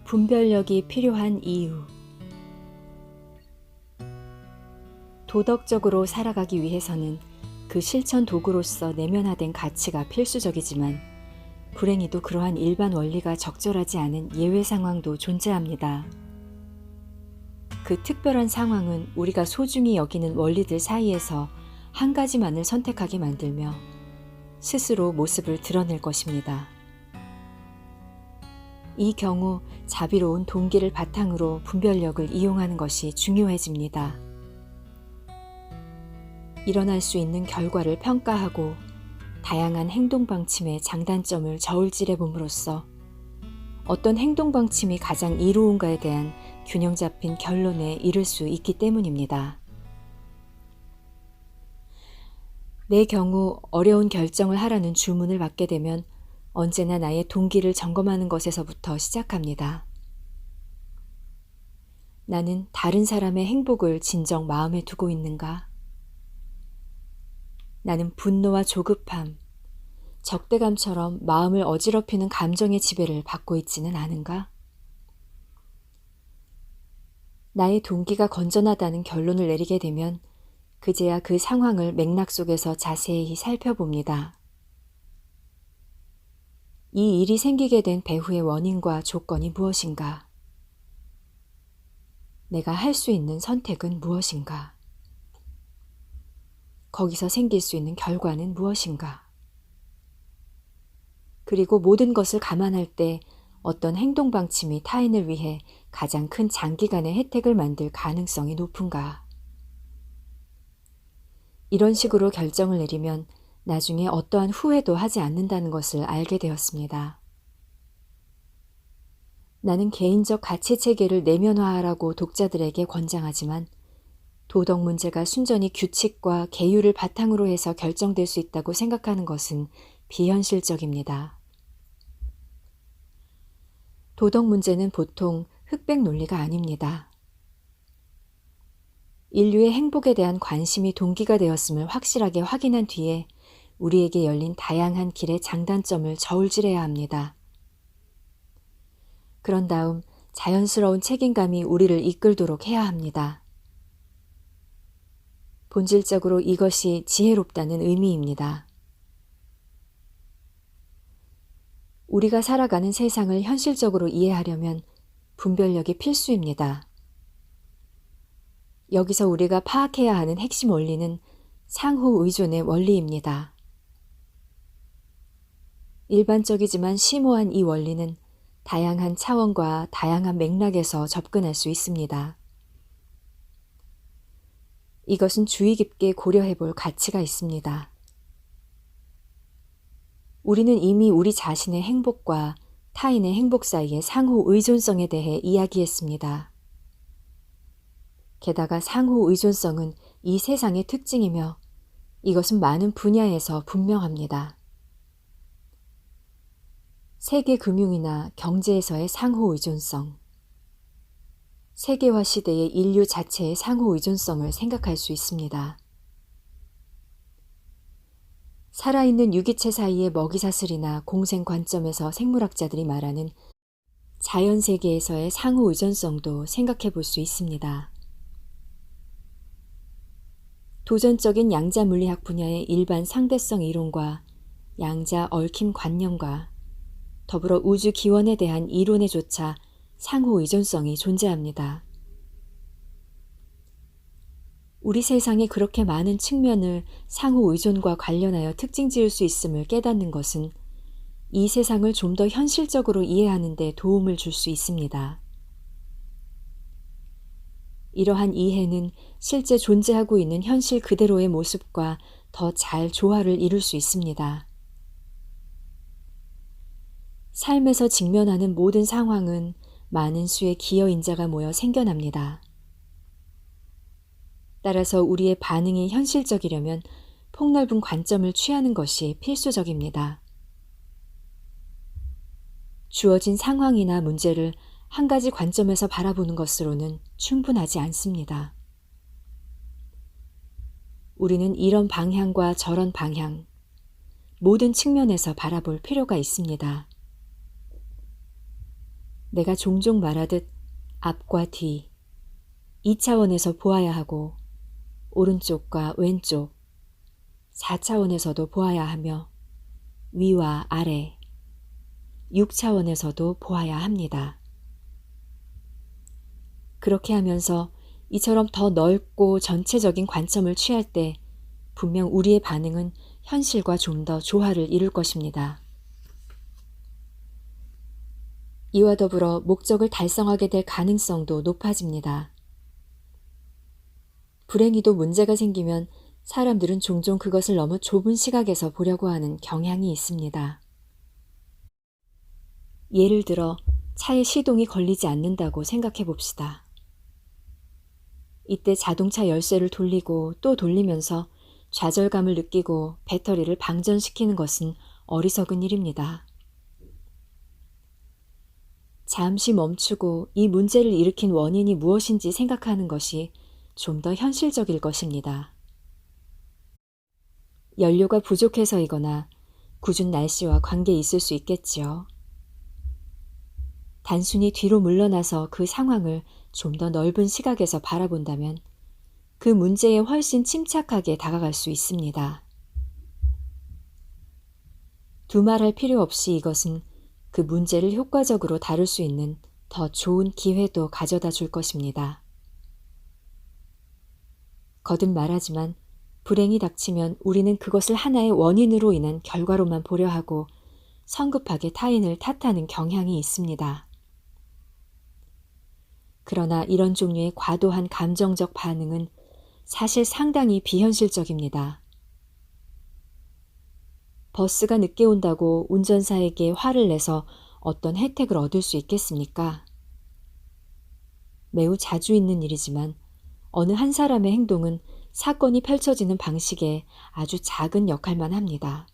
분별력이 필요한 이유. 도덕적으로 살아가기 위해서는 그 실천 도구로서 내면화된 가치가 필수적이지만 불행히도 그러한 일반 원리가 적절하지 않은 예외 상황도 존재합니다. 그 특별한 상황은 우리가 소중히 여기는 원리들 사이에서 한 가지만을 선택하게 만들며 스스로 모습을 드러낼 것입니다. 이 경우 자비로운 동기를 바탕으로 분별력을 이용하는 것이 중요해집니다. 일어날 수 있는 결과를 평가하고 다양한 행동 방침의 장단점을 저울질해 봄으로써 어떤 행동 방침이 가장 이로운가에 대한 균형 잡힌 결론에 이를 수 있기 때문입니다. 내 경우 어려운 결정을 하라는 주문을 받게 되면 언제나 나의 동기를 점검하는 것에서부터 시작합니다. 나는 다른 사람의 행복을 진정 마음에 두고 있는가? 나는 분노와 조급함, 적대감처럼 마음을 어지럽히는 감정의 지배를 받고 있지는 않은가? 나의 동기가 건전하다는 결론을 내리게 되면 그제야 그 상황을 맥락 속에서 자세히 살펴봅니다. 이 일이 생기게 된 배후의 원인과 조건이 무엇인가? 내가 할 수 있는 선택은 무엇인가? 거기서 생길 수 있는 결과는 무엇인가? 그리고 모든 것을 감안할 때 어떤 행동 방침이 타인을 위해 가장 큰 장기간의 혜택을 만들 가능성이 높은가? 이런 식으로 결정을 내리면 나중에 어떠한 후회도 하지 않는다는 것을 알게 되었습니다. 나는 개인적 가치 체계를 내면화하라고 독자들에게 권장하지만 도덕 문제가 순전히 규칙과 계율을 바탕으로 해서 결정될 수 있다고 생각하는 것은 비현실적입니다. 도덕 문제는 보통 흑백 논리가 아닙니다. 인류의 행복에 대한 관심이 동기가 되었음을 확실하게 확인한 뒤에 우리에게 열린 다양한 길의 장단점을 저울질해야 합니다. 그런 다음 자연스러운 책임감이 우리를 이끌도록 해야 합니다. 본질적으로 이것이 지혜롭다는 의미입니다. 우리가 살아가는 세상을 현실적으로 이해하려면 분별력이 필수입니다. 여기서 우리가 파악해야 하는 핵심 원리는 상호 의존의 원리입니다. 일반적이지만 심오한 이 원리는 다양한 차원과 다양한 맥락에서 접근할 수 있습니다. 이것은 주의 깊게 고려해 볼 가치가 있습니다. 우리는 이미 우리 자신의 행복과 타인의 행복 사이의 상호 의존성에 대해 이야기했습니다. 게다가 상호 의존성은 이 세상의 특징이며 이것은 많은 분야에서 분명합니다. 세계 금융이나 경제에서의 상호 의존성, 세계화 시대의 인류 자체의 상호 의존성을 생각할 수 있습니다. 살아있는 유기체 사이의 먹이사슬이나 공생 관점에서 생물학자들이 말하는 자연세계에서의 상호 의존성도 생각해 볼 수 있습니다. 도전적인 양자 물리학 분야의 일반 상대성 이론과 양자 얽힘 관념과 더불어 우주 기원에 대한 이론에조차 상호 의존성이 존재합니다. 우리 세상에 그렇게 많은 측면을 상호 의존과 관련하여 특징 지을 수 있음을 깨닫는 것은 이 세상을 좀 더 현실적으로 이해하는 데 도움을 줄 수 있습니다. 이러한 이해는 실제 존재하고 있는 현실 그대로의 모습과 더 잘 조화를 이룰 수 있습니다. 삶에서 직면하는 모든 상황은 많은 수의 기여인자가 모여 생겨납니다. 따라서 우리의 반응이 현실적이려면 폭넓은 관점을 취하는 것이 필수적입니다. 주어진 상황이나 문제를 한 가지 관점에서 바라보는 것으로는 충분하지 않습니다. 우리는 이런 방향과 저런 방향, 모든 측면에서 바라볼 필요가 있습니다. 내가 종종 말하듯 앞과 뒤, 2차원에서 보아야 하고 오른쪽과 왼쪽, 4차원에서도 보아야 하며 위와 아래, 6차원에서도 보아야 합니다. 그렇게 하면서 이처럼 더 넓고 전체적인 관점을 취할 때 분명 우리의 반응은 현실과 좀 더 조화를 이룰 것입니다. 이와 더불어 목적을 달성하게 될 가능성도 높아집니다. 불행히도 문제가 생기면 사람들은 종종 그것을 너무 좁은 시각에서 보려고 하는 경향이 있습니다. 예를 들어 차에 시동이 걸리지 않는다고 생각해 봅시다. 이때 자동차 열쇠를 돌리고 또 돌리면서 좌절감을 느끼고 배터리를 방전시키는 것은 어리석은 일입니다. 잠시 멈추고 이 문제를 일으킨 원인이 무엇인지 생각하는 것이 좀 더 현실적일 것입니다. 연료가 부족해서이거나 궂은 날씨와 관계 있을 수 있겠지요. 단순히 뒤로 물러나서 그 상황을 좀 더 넓은 시각에서 바라본다면 그 문제에 훨씬 침착하게 다가갈 수 있습니다. 두말할 필요 없이 이것은 그 문제를 효과적으로 다룰 수 있는 더 좋은 기회도 가져다 줄 것입니다. 거듭 말하지만 불행이 닥치면 우리는 그것을 하나의 원인으로 인한 결과로만 보려 하고 성급하게 타인을 탓하는 경향이 있습니다. 그러나 이런 종류의 과도한 감정적 반응은 사실 상당히 비현실적입니다. 버스가 늦게 온다고 운전사에게 화를 내서 어떤 혜택을 얻을 수 있겠습니까? 매우 자주 있는 일이지만 어느 한 사람의 행동은 사건이 펼쳐지는 방식에 아주 작은 역할만 합니다.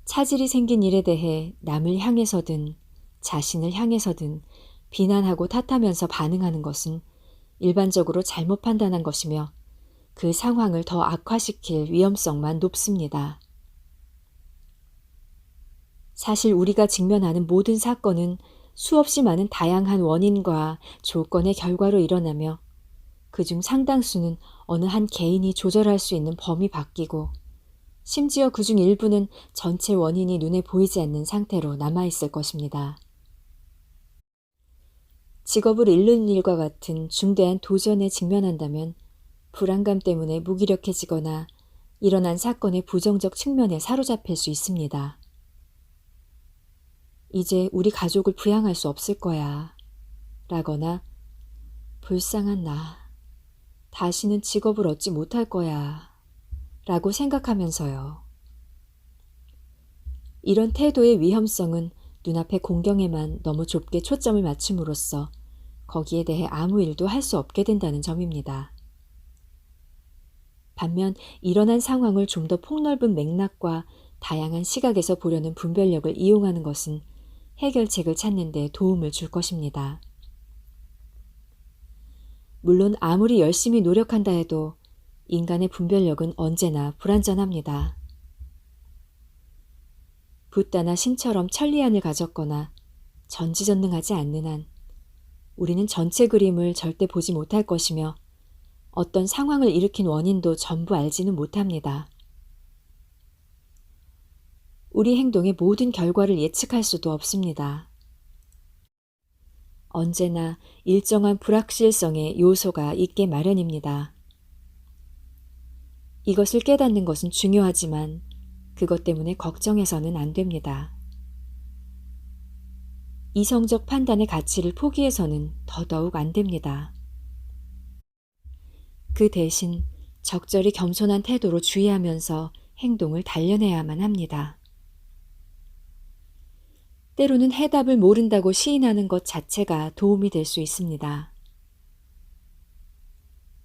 차질이 생긴 일에 대해 남을 향해서든 자신을 향해서든 비난하고 탓하면서 반응하는 것은 일반적으로 잘못 판단한 것이며 그 상황을 더 악화시킬 위험성만 높습니다. 사실 우리가 직면하는 모든 사건은 수없이 많은 다양한 원인과 조건의 결과로 일어나며 그중 상당수는 어느 한 개인이 조절할 수 있는 범위 밖이고 심지어 그중 일부는 전체 원인이 눈에 보이지 않는 상태로 남아있을 것입니다. 직업을 잃는 일과 같은 중대한 도전에 직면한다면 불안감 때문에 무기력해지거나 일어난 사건의 부정적 측면에 사로잡힐 수 있습니다. 이제 우리 가족을 부양할 수 없을 거야 라거나 불쌍한 나, 다시는 직업을 얻지 못할 거야 라고 생각하면서요. 이런 태도의 위험성은 눈앞의 공경에만 너무 좁게 초점을 맞춤으로써 거기에 대해 아무 일도 할 수 없게 된다는 점입니다. 반면 일어난 상황을 좀 더 폭넓은 맥락과 다양한 시각에서 보려는 분별력을 이용하는 것은 해결책을 찾는 데 도움을 줄 것입니다. 물론 아무리 열심히 노력한다 해도 인간의 분별력은 언제나 불완전합니다. 붓다나 신처럼 천리안을 가졌거나 전지전능하지 않는 한 우리는 전체 그림을 절대 보지 못할 것이며 어떤 상황을 일으킨 원인도 전부 알지는 못합니다. 우리 행동의 모든 결과를 예측할 수도 없습니다. 언제나 일정한 불확실성의 요소가 있게 마련입니다. 이것을 깨닫는 것은 중요하지만 그것 때문에 걱정해서는 안 됩니다. 이성적 판단의 가치를 포기해서는 더더욱 안 됩니다. 그 대신 적절히 겸손한 태도로 주의하면서 행동을 단련해야만 합니다. 때로는 해답을 모른다고 시인하는 것 자체가 도움이 될 수 있습니다.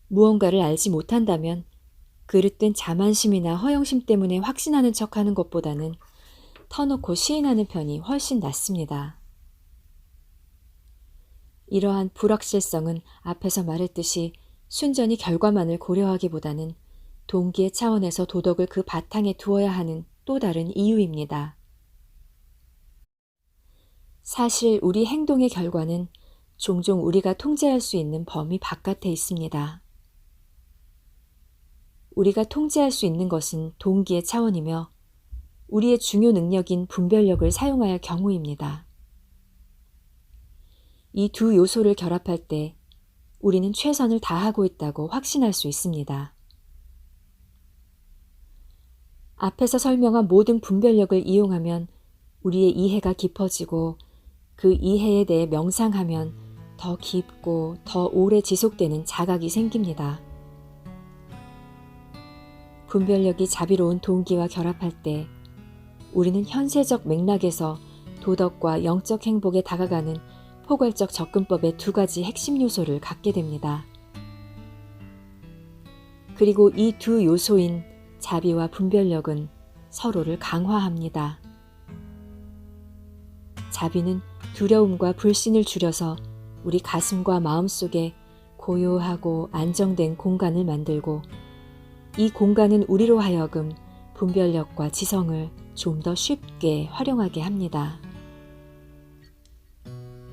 무언가를 알지 못한다면 그릇된 자만심이나 허영심 때문에 확신하는 척하는 것보다는 터놓고 시인하는 편이 훨씬 낫습니다. 이러한 불확실성은 앞에서 말했듯이 순전히 결과만을 고려하기보다는 동기의 차원에서 도덕을 그 바탕에 두어야 하는 또 다른 이유입니다. 사실 우리 행동의 결과는 종종 우리가 통제할 수 있는 범위 바깥에 있습니다. 우리가 통제할 수 있는 것은 동기의 차원이며 우리의 중요 능력인 분별력을 사용하여 경우입니다. 이 두 요소를 결합할 때 우리는 최선을 다하고 있다고 확신할 수 있습니다. 앞에서 설명한 모든 분별력을 이용하면 우리의 이해가 깊어지고 그 이해에 대해 명상하면 더 깊고 더 오래 지속되는 자각이 생깁니다. 분별력이 자비로운 동기와 결합할 때 우리는 현세적 맥락에서 도덕과 영적 행복에 다가가는 포괄적 접근법의 두 가지 핵심 요소를 갖게 됩니다. 그리고 이 두 요소인 자비와 분별력은 서로를 강화합니다. 자비는 두려움과 불신을 줄여서 우리 가슴과 마음 속에 고요하고 안정된 공간을 만들고 이 공간은 우리로 하여금 분별력과 지성을 좀 더 쉽게 활용하게 합니다.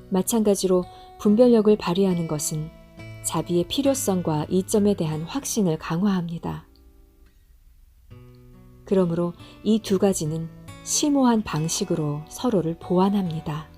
마찬가지로 분별력을 발휘하는 것은 자비의 필요성과 이점에 대한 확신을 강화합니다. 그러므로 이 두 가지는 심오한 방식으로 서로를 보완합니다.